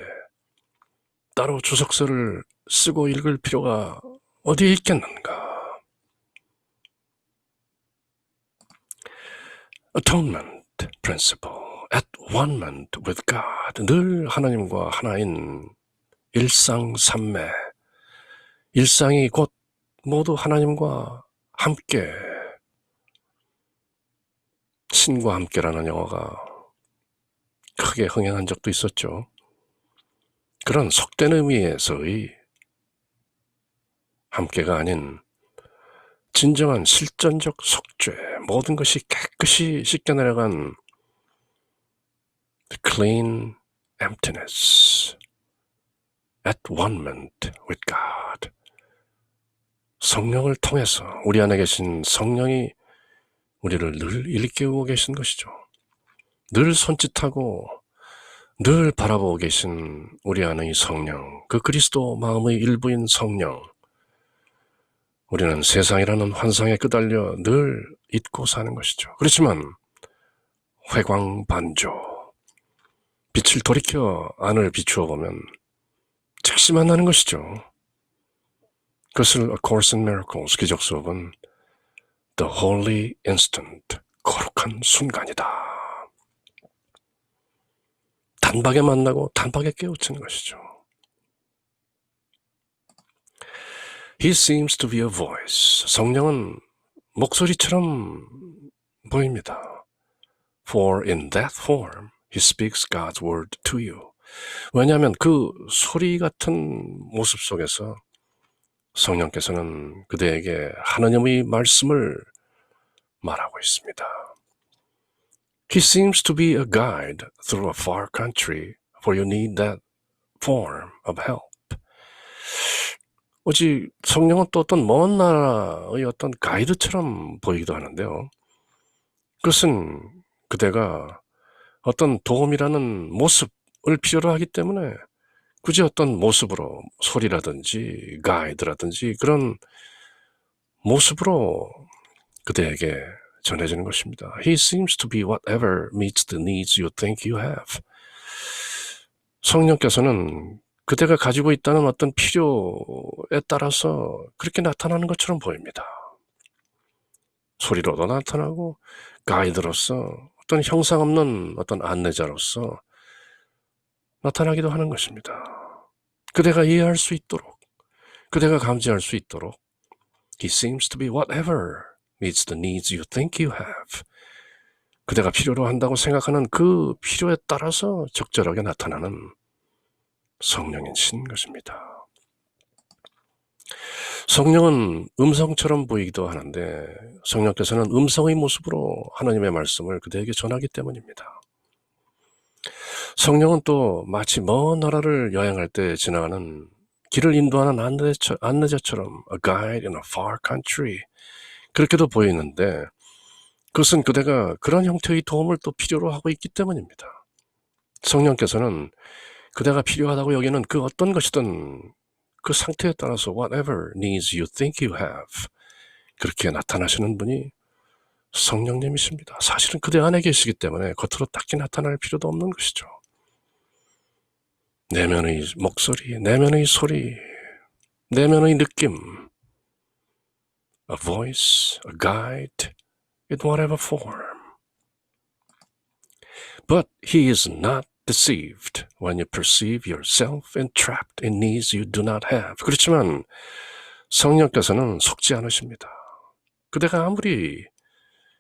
따로 주석서를 쓰고 읽을 필요가 어디에 있겠는가? Atonement principle, at one-ment with God. 늘 하나님과 하나인 일상삼매. 일상이 곧 모두 하나님과 함께, 신과 함께라는 영화가 크게 흥행한 적도 있었죠. 그런 속된 의미에서의 함께가 아닌 진정한 실전적 속죄, 모든 것이 깨끗이 씻겨내려간 clean emptiness at one-ment with God. 성령을 통해서 우리 안에 계신 성령이 우리를 늘 일깨우고 계신 것이죠. 늘 손짓하고 늘 바라보고 계신 우리 안의 성령, 그 그리스도 마음의 일부인 성령. 우리는 세상이라는 환상에 끄달려 늘 잊고 사는 것이죠. 그렇지만 회광반조, 빛을 돌이켜 안을 비추어 보면 즉시 만나는 것이죠. 그것을 A Course in Miracles, 기적 수업은 The Holy Instant, 거룩한 순간이다. 단박에 만나고 단박에 깨우치는 것이죠. He seems to be a voice. 성령은 목소리처럼 보입니다. For in that form, he speaks God's word to you. 왜냐하면 그 소리 같은 모습 속에서 성령께서는 그대에게 하나님의 말씀을 말하고 있습니다. He seems to be a guide through a far country, for you need that form of help. 오직 성령은 또 어떤 먼 나라의 어떤 가이드처럼 보이기도 하는데요. 그것은 그대가 어떤 도움이라는 모습을 필요로 하기 때문에 굳이 어떤 모습으로, 소리라든지 가이드라든지 그런 모습으로 그대에게 전해지는 것입니다. He seems to be whatever meets the needs you think you have. 성령께서는 그대가 가지고 있다는 어떤 필요에 따라서 그렇게 나타나는 것처럼 보입니다. 소리로도 나타나고 가이드로서 어떤 형상 없는 어떤 안내자로서 나타나기도 하는 것입니다. 그대가 이해할 수 있도록, 그대가 감지할 수 있도록 He seems to be whatever meets the needs you think you have. 그대가 필요로 한다고 생각하는 그 필요에 따라서 적절하게 나타나는 성령이신 것입니다. 성령은 음성처럼 보이기도 하는데 성령께서는 음성의 모습으로 하나님의 말씀을 그대에게 전하기 때문입니다. 성령은 또 마치 먼 나라를 여행할 때 지나가는 길을 인도하는 안내자처럼 A guide in a far country, 그렇게도 보이는데 그것은 그대가 그런 형태의 도움을 또 필요로 하고 있기 때문입니다. 성령께서는 그대가 필요하다고 여기는 그 어떤 것이든 그 상태에 따라서 whatever needs you think you have, 그렇게 나타나시는 분이 성령님이십니다. 사실은 그대 안에 계시기 때문에 겉으로 딱히 나타날 필요도 없는 것이죠. 내면의 목소리, 내면의 소리, 내면의 느낌, a voice, a guide, in whatever form. But he is not deceived when you perceive yourself entrapped in needs you do not have. 그렇지만 성령께서는 속지 않으십니다. 그대가 아무리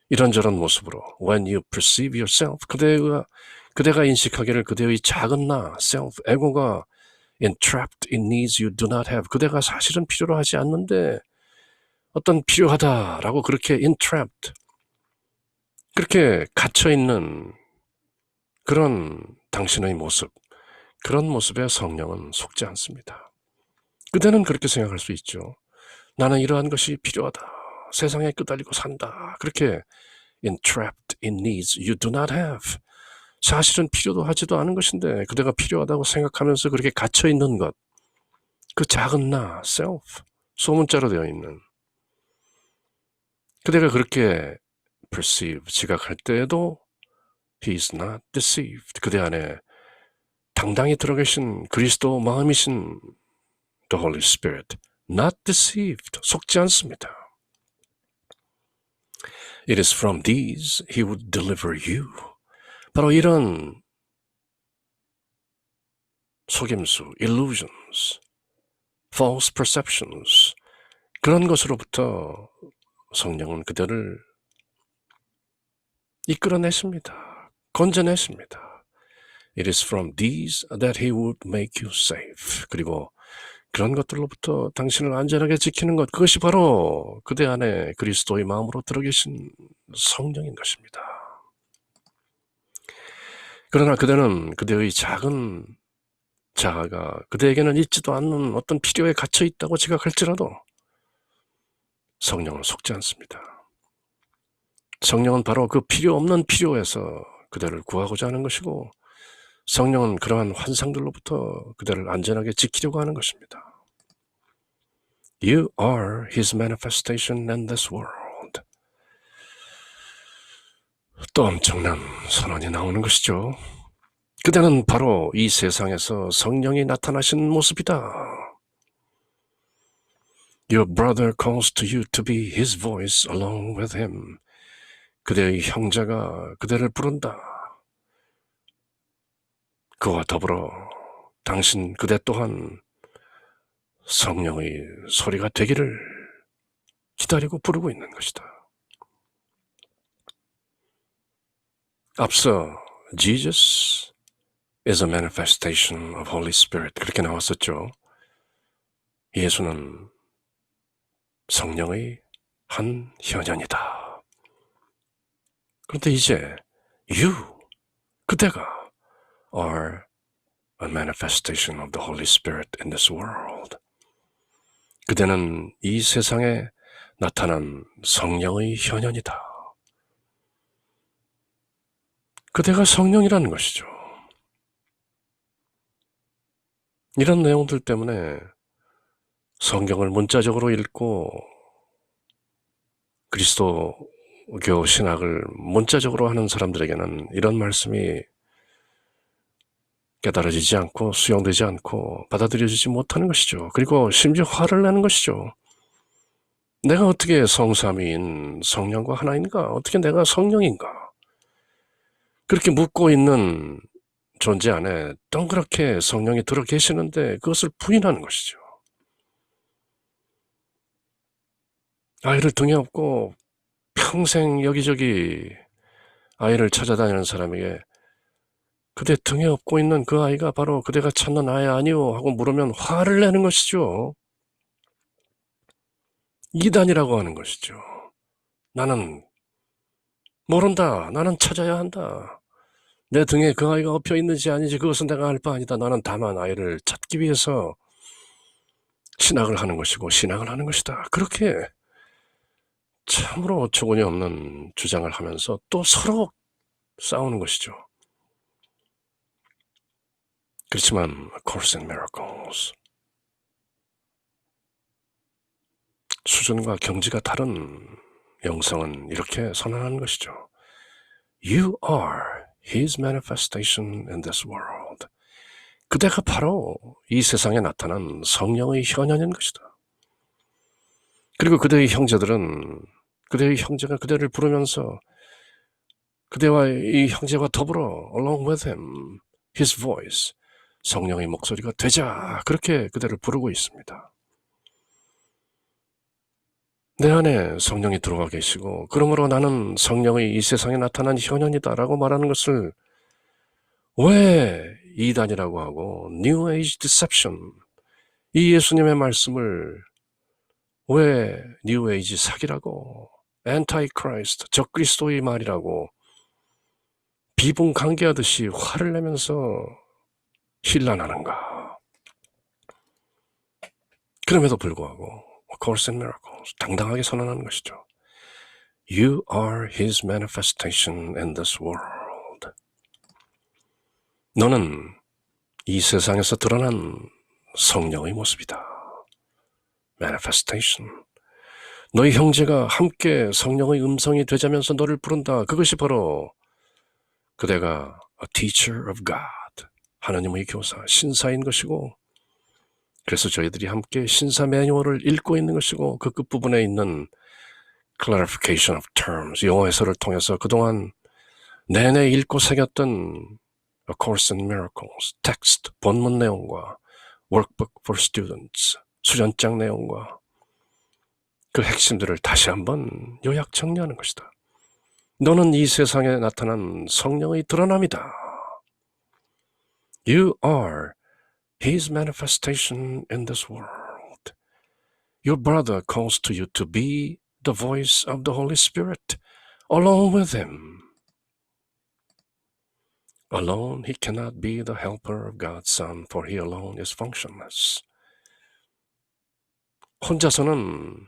이런저런 모습으로 when you perceive yourself, 그대가 인식하기를 그대의 작은 나, self, 에고가 entrapped in needs you do not have, 그대가 사실은 필요로 하지 않는데 어떤 필요하다라고 그렇게 entrapped, 그렇게 갇혀있는 그런 당신의 모습, 그런 모습에 성령은 속지 않습니다. 그대는 그렇게 생각할 수 있죠. 나는 이러한 것이 필요하다, 세상에 끄달리고 산다, 그렇게 entrapped in needs you do not have, 사실은 필요도 하지도 않은 것인데 그대가 필요하다고 생각하면서 그렇게 갇혀있는 것, 그 작은 나, self, 소문자로 되어 있는, 그대가 그렇게 perceive, 지각할 때에도 He is not deceived, 그대 안에 당당히 들어계신 그리스도 마음이신 The Holy Spirit, not deceived, 속지 않습니다. It is from these he would deliver you. 바로 이런 속임수, illusions, false perceptions, 그런 것으로부터 성령은 그들을 이끌어내십니다. 건져내십니다. It is from these that he would make you safe. 그리고 그런 것들로부터 당신을 안전하게 지키는 것, 그것이 바로 그대 안에 그리스도의 마음으로 들어계신 성령인 것입니다. 그러나 그대는 그대의 작은 자아가 그대에게는 있지도 않는 어떤 필요에 갇혀 있다고 지각할지라도 성령은 속지 않습니다. 성령은 바로 그 필요 없는 필요에서 그대를 구하고자 하는 것이고, 성령은 그러한 환상들로부터 그대를 안전하게 지키려고 하는 것입니다. You are his manifestation in this world. 또 엄청난 선언이 나오는 것이죠. 그대는 바로 이 세상에서 성령이 나타나신 모습이다. Your brother calls to you to be his voice along with him. 그대의 형제가 그대를 부른다. 그와 더불어 그대 또한 성령의 소리가 되기를 기다리고 부르고 있는 것이다. 앞서 Jesus is a manifestation of Holy Spirit 그렇게 나왔었죠. 예수는 성령의 한 현현이다. 그런데 이제 그대가 are a manifestation of the Holy Spirit in this world. 그대는 이 세상에 나타난 성령의 현현이다. 그대가 성령이라는 것이죠. 이런 내용들 때문에 성경을 문자적으로 읽고 그리스도교 신학을 문자적으로 하는 사람들에게는 이런 말씀이 깨달아지지 않고 수용되지 않고 받아들여지지 못하는 것이죠. 그리고 심지어 화를 내는 것이죠. 내가 어떻게 성삼위인 성령과 하나인가? 어떻게 내가 성령인가? 그렇게 묻고 있는 존재 안에 동그랗게 성령이 들어 계시는데 그것을 부인하는 것이죠. 아이를 등에 업고 평생 여기저기 아이를 찾아다니는 사람에게 그대 등에 업고 있는 그 아이가 바로 그대가 찾는 아이 아니오 하고 물으면 화를 내는 것이죠. 이단이라고 하는 것이죠. 나는 모른다. 나는 찾아야 한다. 내 등에 그 아이가 엎여 있는지 아닌지 그것은 내가 알 바 아니다. 나는 다만 아이를 찾기 위해서 신학을 하는 것이고 신앙을 하는 것이다. 그렇게 참으로 어처구니 없는 주장을 하면서 또 서로 싸우는 것이죠. 그렇지만 A Course in Miracles 수준과 경지가 다른 영성은 이렇게 선언하는 것이죠. You are his manifestation in this world. 그대가 바로 이 세상에 나타난 성령의 현현인 것이다. 그리고 그대의 형제가 그대를 부르면서 그대와 이 형제와 더불어 along with him, his voice, 성령의 목소리가 되자 그렇게 그대를 부르고 있습니다. 내 안에 성령이 들어와 계시고 그러므로 나는 성령의 이 세상에 나타난 현현이다라고 말하는 것을 왜 이단이라고 하고 New Age Deception, 이 예수님의 말씀을 왜 New Age 사기라고, Antichrist, 적그리스도의 말이라고 비분간계하듯이 화를 내면서 힐난하는가? 그럼에도 불구하고 A Course in Miracles 당당하게 선언하는 것이죠. You are his manifestation in this world. 너는 이 세상에서 드러난 성령의 모습이다. Manifestation. 너희 형제가 함께 성령의 음성이 되자면서 너를 부른다. 그것이 바로 그대가 a teacher of God, 하나님의 교사, 신사인 것이고 그래서 저희들이 함께 신사 매뉴얼을 읽고 있는 것이고 그 끝부분에 있는 clarification of terms, 용어 해설을 통해서 그동안 내내 읽고 새겼던 A Course in Miracles, 텍스트, 본문 내용과 Workbook for Students, 수전장 내용과 그 핵심들을 다시 한번 요약 정리하는 것이다. 너는 이 세상에 나타난 성령의 드러남이다. You are His manifestation in this world. Your brother calls to you to be the voice of the Holy Spirit, along with Him. Alone he cannot be the helper of God's Son, for he alone is functionless. 혼자서는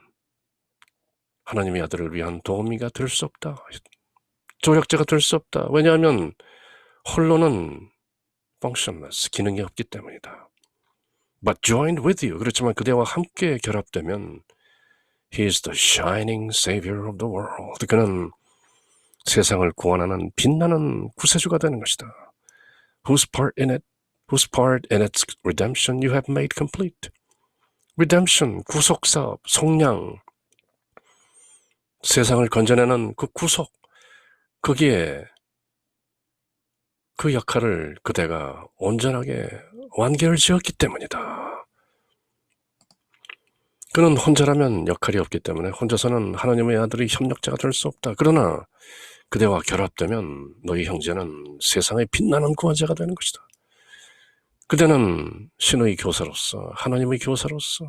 하나님의 아들을 위한 도우미가 될 수 없다. 조력자가 될 수 없다. 왜냐하면 홀로는 functionless, 기능이 없기 때문이다. But joined with you, 그렇지만 그대와 함께 결합되면 He is the shining Savior of the world. 그는 세상을 구원하는 빛나는 구세주가 되는 것이다. Whose part in its redemption you have made complete. Redemption, 구속사업, 속량, 세상을 건져내는 그 구속, 거기에 그 역할을 그대가 온전하게 완결 지었기 때문이다. 그는 혼자라면 역할이 없기 때문에 혼자서는 하나님의 아들의 협력자가 될 수 없다. 그러나 그대와 결합되면 너희 형제는 세상의 빛나는 구원자가 되는 것이다. 그대는 신의 교사로서, 하나님의 교사로서,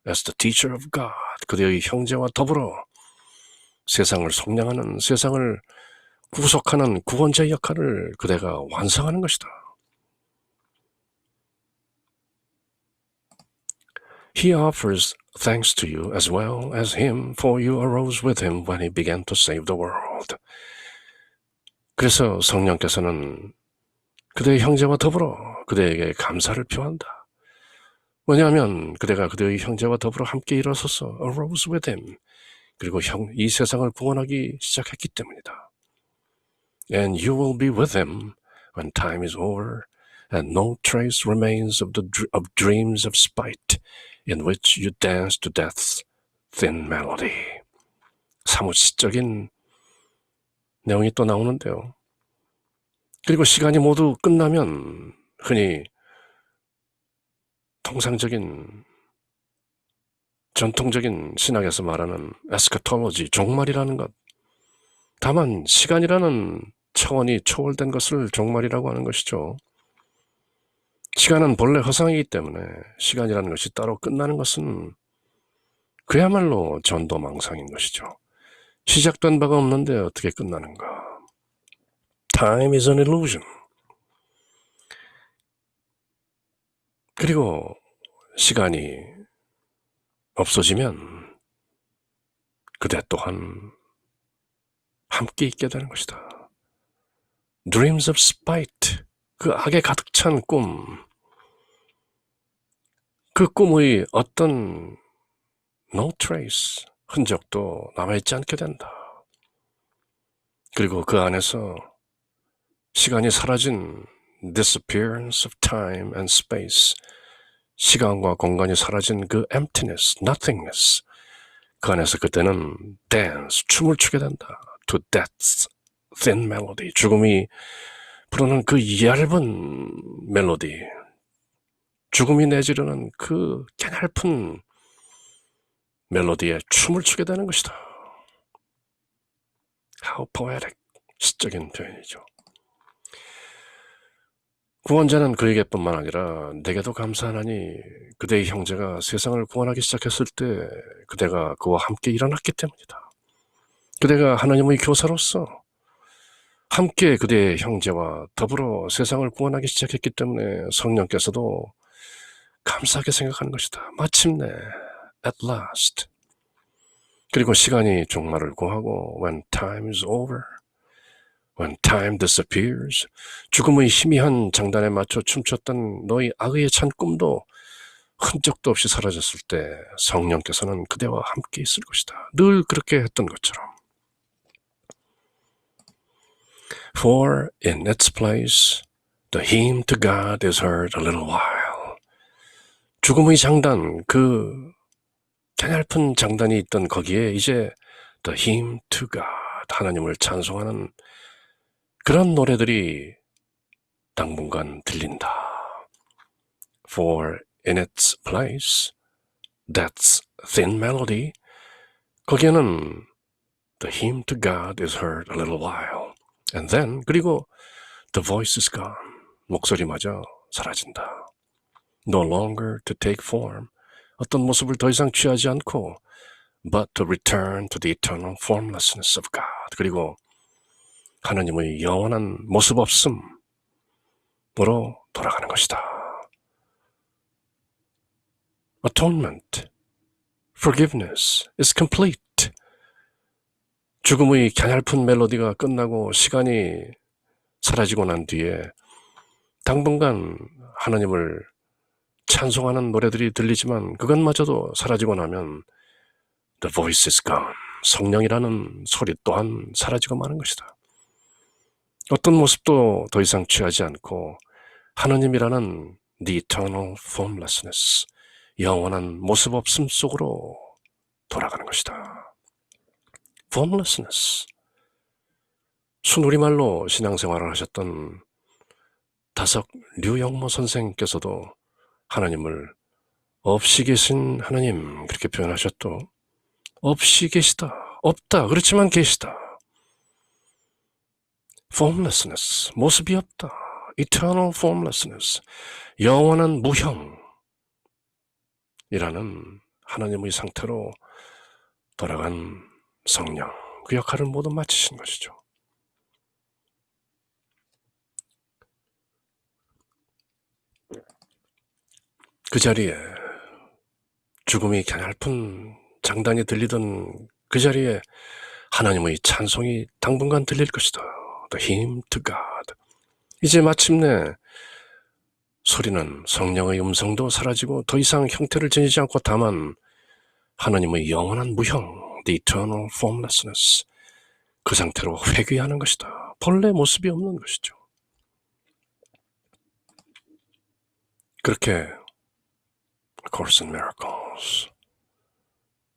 as the teacher of God, 그대의 형제와 더불어 세상을 속량하는, 세상을 구속하는 구원자의 역할을 그대가 완성하는 것이다. He offers thanks to you as well as him, for you arose with him when he began to save the world. 그래서 성령께서는 그대의 형제와 더불어 그대에게 감사를 표한다. 왜냐하면 그대가 그대의 형제와 더불어 함께 일어서서 arose with him, 그리고 이 세상을 구원하기 시작했기 때문이다. And you will be with him when time is over, and no trace remains of dreams of spite, in which you dance to death's thin melody. 사뭇 시적인 내용이 또 나오는데요. 그리고 시간이 모두 끝나면 흔히 통상적인 전통적인 신학에서 말하는 에스카톨로지, 종말이라는 것, 다만 시간이라는 차원이 초월된 것을 종말이라고 하는 것이죠. 시간은 본래 허상이기 때문에 시간이라는 것이 따로 끝나는 것은 그야말로 전도망상인 것이죠. 시작된 바가 없는데 어떻게 끝나는가? Time is an illusion. 그리고 시간이 없어지면 그대 또한 함께 있게 되는 것이다. Dreams of spite, 그 악에 가득 찬 꿈, 그 꿈의 어떤 no trace, 흔적도 남아있지 않게 된다. 그리고 그 안에서 시간이 사라진 disappearance of time and space, 시간과 공간이 사라진 그 emptiness, nothingness, 그 안에서 그때는 dance, 춤을 추게 된다. To death's thin melody, 죽음이 부르는 그 얇은 멜로디, 죽음이 내지르는 그 가냘픈 멜로디에 춤을 추게 되는 것이다. How poetic, 시적인 표현이죠. 구원자는 그에게뿐만 아니라 내게도 감사하나니 그대의 형제가 세상을 구원하기 시작했을 때 그대가 그와 함께 일어났기 때문이다. 그대가 하나님의 교사로서 함께 그대의 형제와 더불어 세상을 구원하기 시작했기 때문에 성령께서도 감사하게 생각하는 것이다. 마침내 at last. 그리고 시간이 종말을 구하고 when time is over, when time disappears, 죽음의 희미한 장단에 맞춰 춤췄던 너희 악의에 찬 꿈도 흔적도 없이 사라졌을 때 성령께서는 그대와 함께 있을 것이다. 늘 그렇게 했던 것처럼. For in its place the hymn to God is heard a little while. 죽음의 장단, 그 가냘픈 장단이 있던 거기에 이제 The Hymn to God, 하나님을 찬송하는 그런 노래들이 당분간 들린다. For in its place, that's thin melody, 거기에는 The hymn to God is heard a little while, and then, 그리고 the voice is gone, 목소리마저 사라진다. No longer to take form, 어떤 모습을 더 이상 취하지 않고 but to return to the eternal formlessness of God, 그리고 하나님의 영원한 모습 없음으로 돌아가는 것이다. Atonement, forgiveness is complete. 죽음의 가냘픈 멜로디가 끝나고 시간이 사라지고 난 뒤에 당분간 하나님을 찬송하는 노래들이 들리지만 그것마저도 사라지고 나면 The voice is gone, 성령이라는 소리 또한 사라지고 마는 것이다. 어떤 모습도 더 이상 취하지 않고 하나님이라는 The eternal formlessness, 영원한 모습 없음 속으로 돌아가는 것이다. formlessness, 순우리말로 신앙생활을 하셨던 다석 류영모 선생께서도 하나님을 없이 계신 하나님 그렇게 표현하셨도, 없이 계시다, 없다, 그렇지만 계시다. formlessness, 모습이 없다. eternal formlessness, 영원한 무형이라는 하나님의 상태로 돌아간 성령, 그 역할을 모두 마치신 것이죠. 그 자리에 죽음이 가냘픈 장단이 들리던 그 자리에 하나님의 찬송이 당분간 들릴 것이다. The hymn to God. 이제 마침내 소리는 성령의 음성도 사라지고 더 이상 형태를 지니지 않고 다만 하나님의 영원한 무형, The eternal formlessness, 그 상태로 회귀하는 것이다. 본래 모습이 없는 것이죠. 그렇게 A Course in Miracles,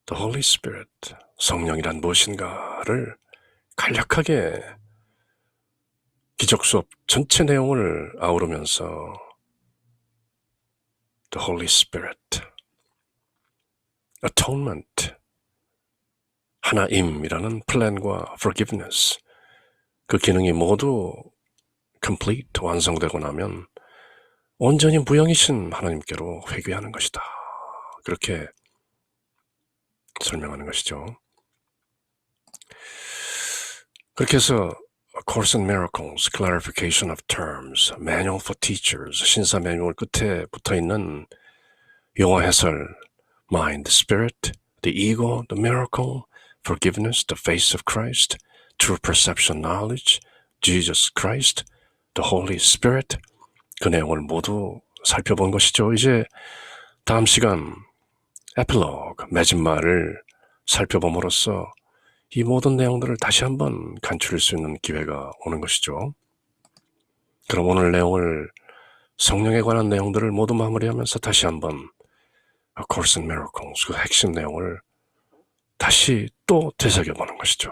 The Holy Spirit, 성령이란 무엇인가를 간략하게 기적 수업 전체 내용을 아우르면서 The Holy Spirit, Atonement, 하나임이라는 플랜과 Forgiveness, 그 기능이 모두 complete, 완성되고 나면 온전히 무형이신 하나님께로 회귀하는 것이다. 그렇게 설명하는 것이죠. 그렇게 해서 A Course in Miracles, Clarification of Terms, Manual for Teachers, 신사 매뉴얼 끝에 붙어있는 용어 해설, Mind, Spirit, the Ego, the Miracle, Forgiveness, the Face of Christ, True Perception, Knowledge, Jesus Christ, the Holy Spirit, 그 내용을 모두 살펴본 것이죠. 이제 다음 시간 에필로그, 마지막을 살펴봄으로써 이 모든 내용들을 다시 한번 간추릴 수 있는 기회가 오는 것이죠. 그럼 오늘 내용을, 성령에 관한 내용들을 모두 마무리하면서 다시 한번 A Course in Miracles, 그 핵심 내용을 다시 또 되새겨보는 것이죠.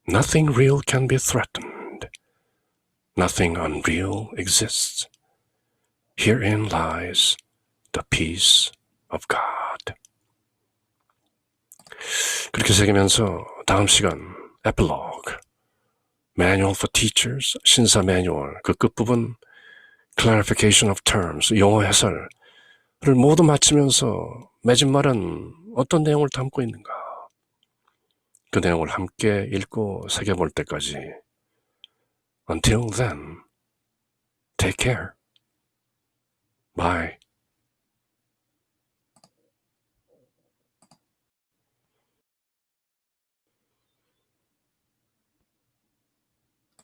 Nothing real can be threatened. Nothing unreal exists. Herein lies the peace of God. 그렇게 새기면서 다음 시간 Epilogue, Manual for Teachers, 신사 매뉴얼, 그 끝부분 Clarification of Terms, 용어 해설을 모두 마치면서 맺은 말은 어떤 내용을 담고 있는가, 그 내용을 함께 읽고 새겨볼 때까지 Until then, take care. Bye.